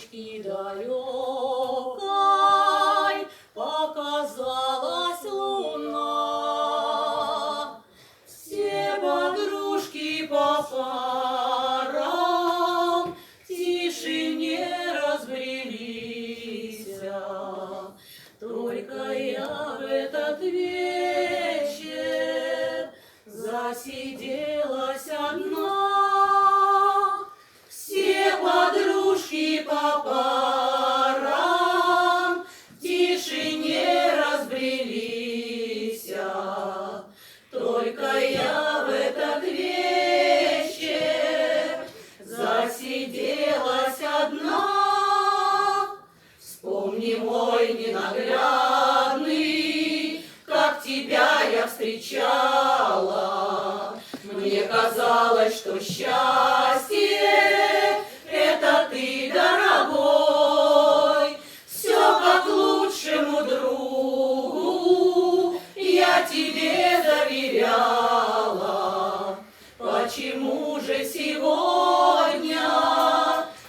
тучки далекой показалась луна. Все подружки по парам в тишине разбрелись. Только я в этот вечер засиделась одна. Все подружки по парам в тишине разбрелись. Только я в этот вечер засиделась одна. Вспомни, мой ненаглядный, как тебя я встречала. Мне казалось, что счастье — это ты, дорогой. Все как лучшему другу я тебе доверяла. Почему же сегодня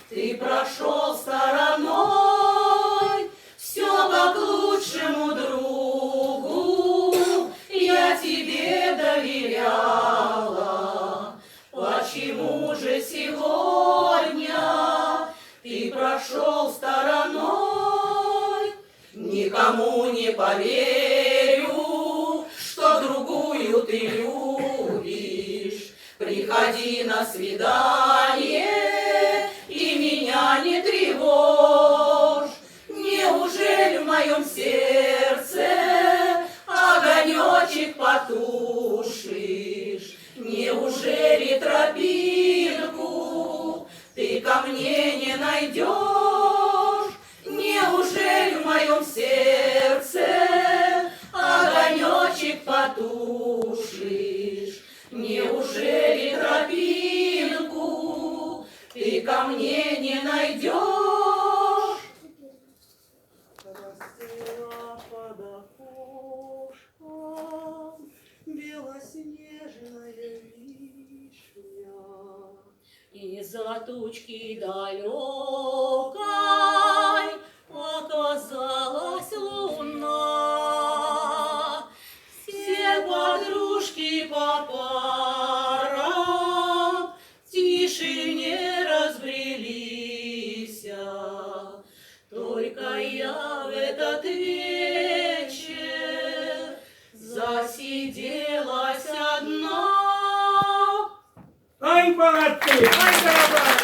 ты прошел стороной? Все как лучшему другу я тебе доверяла. Почему же сегодня ты прошел стороной? Никому не поверю, что другую ты любишь. Приходи на свидание и меня не тревожь. Неужели в моем сердце огонечек потушишь? Неужели тропинку ты ко мне не найдешь? Неужели в моем сердце огонечек потушишь? Неужели тропинку ты ко мне не найдешь? Расцвела под окошком белоснежная вишня, из-за тучки далекой показалась луна. Все подружки по парам в тишине разбрелись. Только я в этот вечер засиделась одна. Ай, молодцы! Ай, барабан!